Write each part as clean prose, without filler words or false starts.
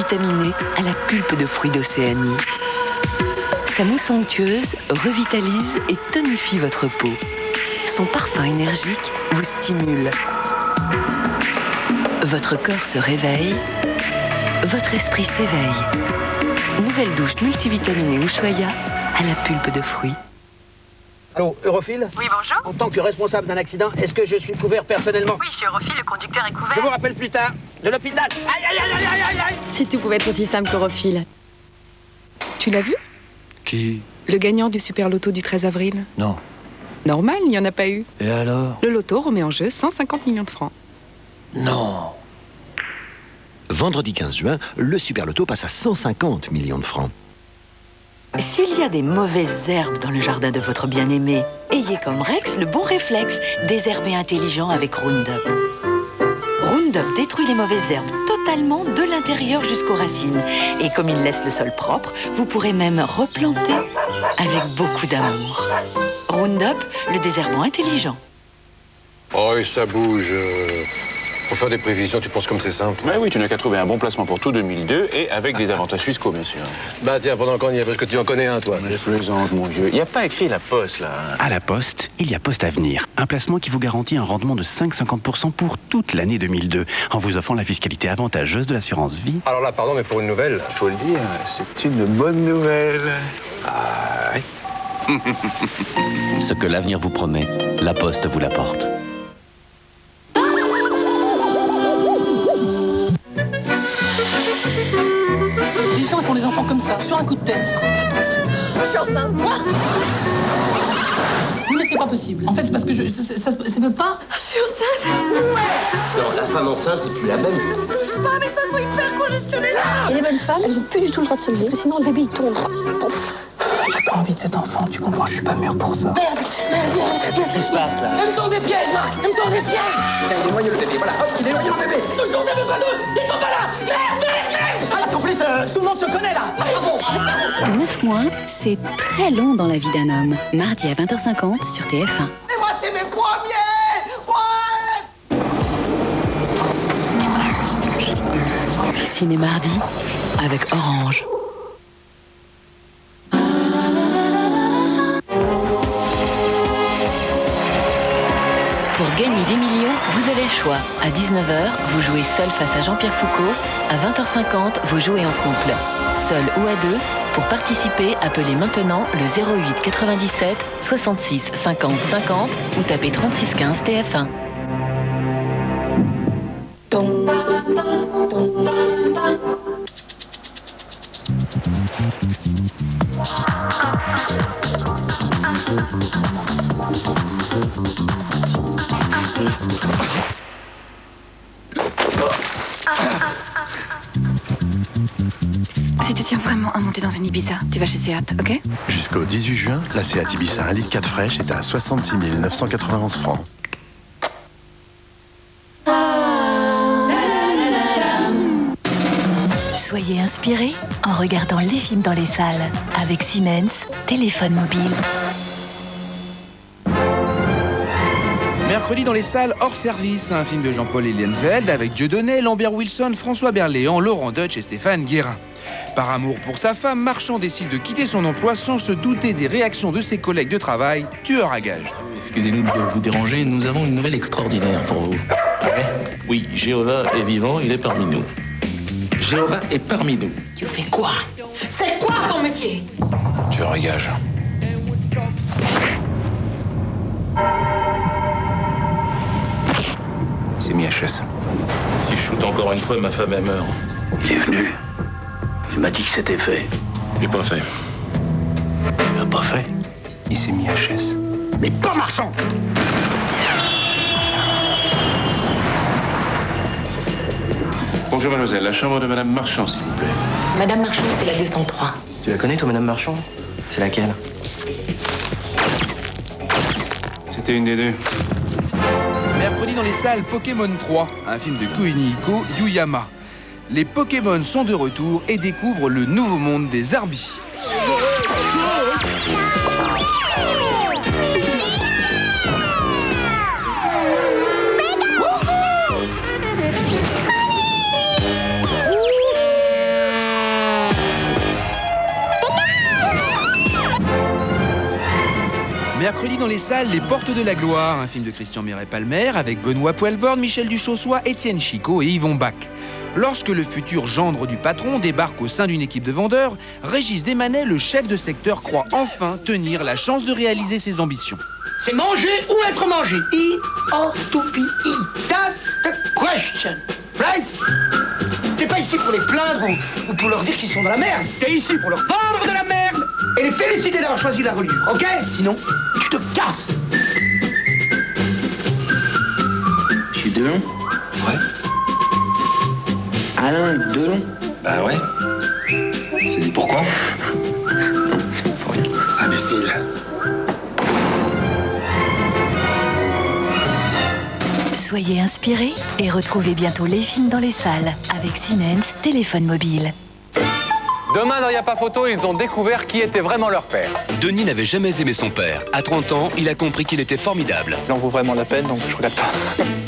multivitaminé à la pulpe de fruits d'Océanie. Sa mousse onctueuse revitalise et tonifie votre peau. Son parfum énergique vous stimule. Votre corps se réveille, votre esprit s'éveille. Nouvelle douche multivitaminée Ushuaïa à la pulpe de fruits. Allô, Europhile ? Oui, bonjour. En tant que responsable d'un accident, est-ce que je suis couvert personnellement ? Oui, chez Europhile, le conducteur est couvert. Je vous rappelle plus tard, de l'hôpital. Aïe, aïe, aïe, aïe, aïe, aïe. Si tout pouvait être aussi simple qu'Europhile. Tu l'as vu ? Qui ? Le gagnant du Super Loto du 13 avril. Non. Normal, il n'y en a pas eu. Et alors ? Le loto remet en jeu 150 millions de francs. Non. Vendredi 15 juin, le Super Loto passe à 150 millions de francs. S'il y a des mauvaises herbes dans le jardin de votre bien-aimé, ayez comme Rex le bon réflexe, désherber intelligent avec Roundup. Roundup détruit les mauvaises herbes totalement de l'intérieur jusqu'aux racines. Et comme il laisse le sol propre, vous pourrez même replanter avec beaucoup d'amour. Roundup, le désherbant intelligent. Oh, et ça bouge. Pour faire des prévisions, tu penses comme c'est simple? Mais oui, tu n'as qu'à trouver un bon placement pour tout 2002 et avec des avantages fiscaux, bien sûr. Bah tiens, pendant qu'on y est, parce que tu en connais un, toi. Je plaisante, mon vieux. Il n'y a pas écrit la Poste, là. À la Poste, il y a Poste Avenir, un placement qui vous garantit un rendement de 5,50% pour toute l'année 2002, en vous offrant la fiscalité avantageuse de l'assurance vie. Alors là, pardon, mais pour une nouvelle... Il faut le dire, c'est une bonne nouvelle. Ah, oui. Ce que l'avenir vous promet, la Poste vous l'apporte. Les gens font les enfants comme ça, sur un coup de tête. 34, 35. Je suis enceinte. Quoi? Oui, mais c'est pas possible. En fait, c'est parce que ça peut pas. Je suis enceinte. Ouais. Non, la femme enceinte, c'est plus la même. Ne bouge pas, mais ça sont hyper congestionnés là. Et les bonnes femmes, elles ont plus du tout le droit de se lever, parce que sinon le bébé il tombe. J'ai pas envie de cet enfant, tu comprends, je suis pas mûr pour ça. Merde. Qu'est-ce qui se passe là? Elle me tend des pièges, Marc. Elle me tend des pièges. Tiens, il éloigne le bébé, voilà, hop, il éloigne le bébé. Toujours j'ai besoin d'eux. Ils sont pas là. Merde. Parce qu'en plus, tout le monde se connaît là. Bravo. 9 mois, c'est très long dans la vie d'un homme. Mardi à 20h50 sur TF1. Mais moi, c'est mes premiers. Ouais. Ciné Mardi avec Orange. Pour gagner des millions, vous avez le choix. À 19h, vous jouez seul face à Jean-Pierre Foucault. À 20h50, vous jouez en couple. Seul ou à deux, pour participer, appelez maintenant le 08 97 66 50 50 ou tapez 36 15 TF1. Si tu tiens vraiment à monter dans une Ibiza, tu vas chez Seat, ok? Jusqu'au 18 juin, la Seat Ibiza 1,4 litre fraîche est à 66 991 francs. Soyez inspirés en regardant les films dans les salles avec Siemens, téléphone mobile. Mercredi dans les salles hors service, un film de Jean-Paul Elienfeld avec Dieudonné, Lambert Wilson, François Berléand, Laurent Deutsch et Stéphane Guérin. Par amour pour sa femme, Marchand décide de quitter son emploi sans se douter des réactions de ses collègues de travail, tueurs à gages. Excusez-nous de vous déranger, nous avons une nouvelle extraordinaire pour vous. Oui, Jéhovah est vivant, il est parmi nous. Jéhovah est parmi nous. Tu fais quoi? C'est quoi ton métier? Tueur à gages. C'est MIHS. Si je shoot encore une fois, ma femme elle meurt. Il est venu. Il m'a dit que c'était fait. Je l'ai pas fait. Il l'a pas fait. Il s'est mis HS. Mais pas Marchand. Bonjour mademoiselle, la chambre de madame Marchand, s'il vous plaît. Madame Marchand, c'est la 203. Tu la connais, toi, madame Marchand? C'est laquelle? C'était une des deux. Mercredi dans les salles Pokémon 3, un film de Kunihiko Yuyama. Les Pokémon sont de retour et découvrent le nouveau monde des Arbis. Mercredi dans les salles, Les Portes de la Gloire, un film de Christian Miret-Palmer avec Benoît Poelvoorde, Michel Duchossois, Étienne Chicot et Yvon Bach. Lorsque le futur gendre du patron débarque au sein d'une équipe de vendeurs, Régis Desmanet, le chef de secteur, croit enfin tenir la chance de réaliser ses ambitions. C'est manger ou être mangé. Eat or to be eat. That's the question. Right? T'es pas ici pour les plaindre ou pour leur dire qu'ils sont dans la merde. T'es ici pour leur vendre de la merde et les féliciter d'avoir choisi la reliure, ok? Sinon, tu te casses. Monsieur Delon? Ouais. Alain Delon? Bah ouais. C'est dit pourquoi? Non, faut rien. Imbécile. Soyez inspirés et retrouvez bientôt les films dans les salles avec Siemens téléphone mobile. Demain, dans Y a pas photo, ils ont découvert qui était vraiment leur père. Denis n'avait jamais aimé son père. À 30 ans, il a compris qu'il était formidable. Il en vaut vraiment la peine, donc je regarde pas.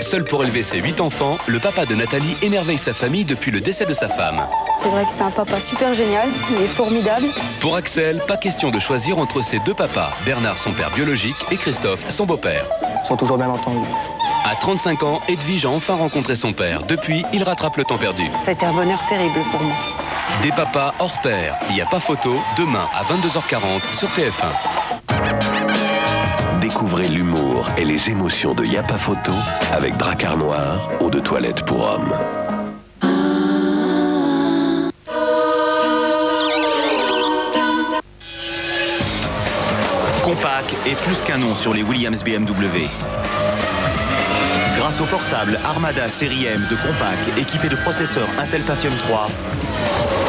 Seul pour élever ses 8 enfants, le papa de Nathalie émerveille sa famille depuis le décès de sa femme. C'est vrai que c'est un papa super génial, il est formidable. Pour Axel, pas question de choisir entre ses deux papas, Bernard son père biologique et Christophe son beau-père. Ils sont toujours bien entendus. À 35 ans, Edwige a enfin rencontré son père. Depuis, il rattrape le temps perdu. Ça a été un bonheur terrible pour moi. Des papas hors pair. Il n'y a pas photo, demain à 22h40 sur TF1. Découvrez l'humour et les émotions de Y a pas photo avec Drakkar Noir, eau de toilette pour hommes. Compaq est plus qu'un nom sur les Williams BMW. Grâce au portable Armada série M de Compaq, équipé de processeurs Intel Pentium 3,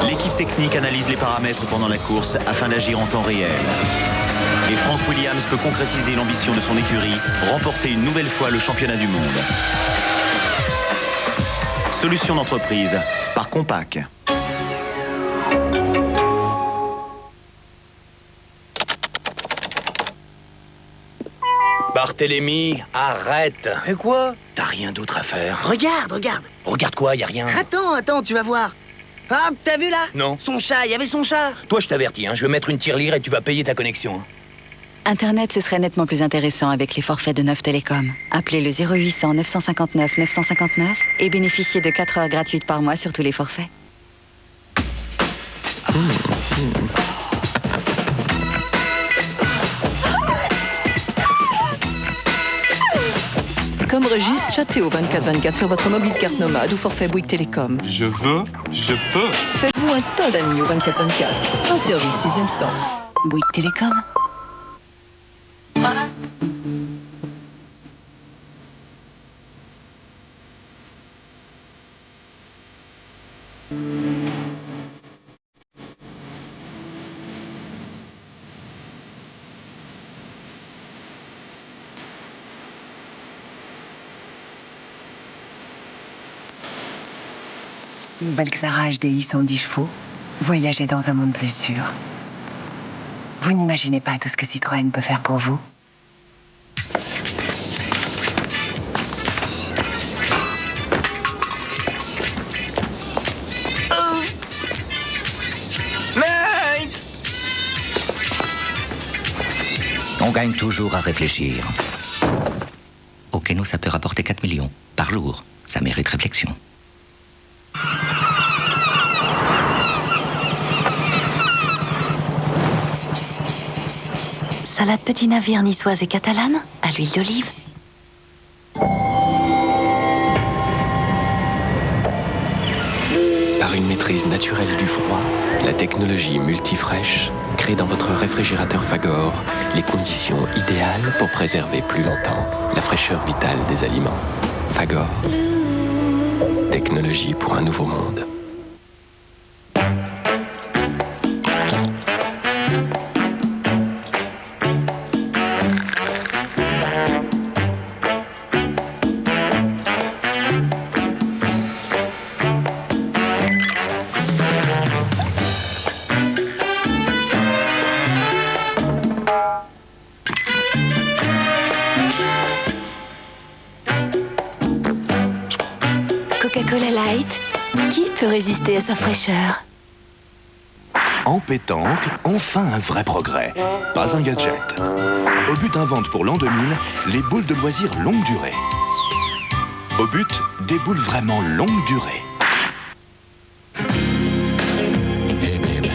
l'équipe technique analyse les paramètres pendant la course afin d'agir en temps réel. Et Frank Williams peut concrétiser l'ambition de son écurie, remporter une nouvelle fois le championnat du monde. Solution d'entreprise par Compaq. Barthélemy, arrête. Et quoi? T'as rien d'autre à faire. Regarde. Regarde quoi, y a rien. Attends, tu vas voir. Ah, t'as vu là? Non. Son chat, il y avait son chat. Toi, je t'avertis, hein, je vais mettre une tirelire et tu vas payer ta connexion. Internet, ce serait nettement plus intéressant avec les forfaits de Neuf Télécom. Appelez le 0800 959 959 et bénéficiez de 4 heures gratuites par mois sur tous les forfaits. Comme Régis, chattez au 24/24 sur votre mobile carte nomade ou forfait Bouygues Télécom. Je veux, je peux. Faites-vous un tas d'amis au 24/24. Un service 6e sens. Bouygues Télécom. Nouvelle Xara HDI 110 chevaux. Voyagez dans un monde plus sûr. Vous n'imaginez pas tout ce que Citroën peut faire pour vous. On gagne toujours à réfléchir. Ok, nous, ça peut rapporter 4 millions par jour. Ça mérite réflexion. Salade petit navire niçoise et catalane à l'huile d'olive. Par une maîtrise naturelle du froid, la technologie multifresh crée dans votre réfrigérateur Fagor les conditions idéales pour préserver plus longtemps la fraîcheur vitale des aliments. Fagor. Technologie pour un nouveau monde. Coca-Cola Light, qui peut résister à sa fraîcheur? En pétanque, enfin un vrai progrès. Pas un gadget. Obut invente pour l'an 2000 les boules de loisirs longue durée. Obut, des boules vraiment longue durée. Hey baby,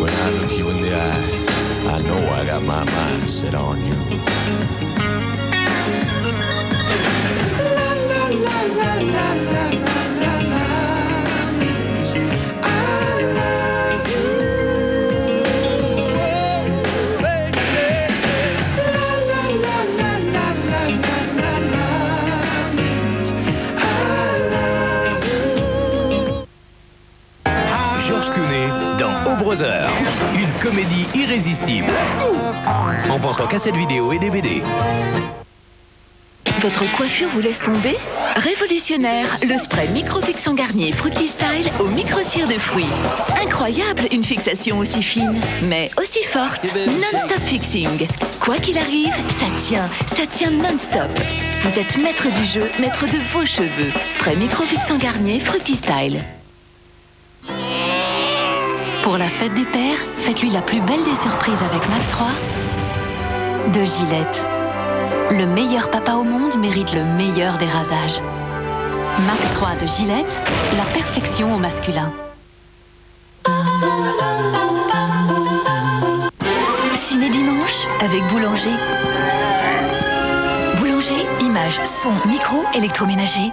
when I look you in the eye, I know I got my mind set on you. George Clooney dans O Brother, une comédie irrésistible. En vente en cassette vidéo et DVD. Votre coiffure vous laisse tomber? Révolutionnaire, le spray micro-fixant Garnier Fructi Style au micro-cire de fruits. Incroyable, une fixation aussi fine, mais aussi forte. Non-stop fixing. Quoi qu'il arrive, ça tient non-stop. Vous êtes maître du jeu, maître de vos cheveux. Spray micro-fixant Garnier Fructi Style. Pour la fête des pères, faites-lui la plus belle des surprises avec Mac 3 de Gillette. Le meilleur papa au monde mérite le meilleur des rasages. Mac 3 de Gillette, la perfection au masculin. Ciné dimanche avec Boulanger. Boulanger, images, son, micro, électroménager.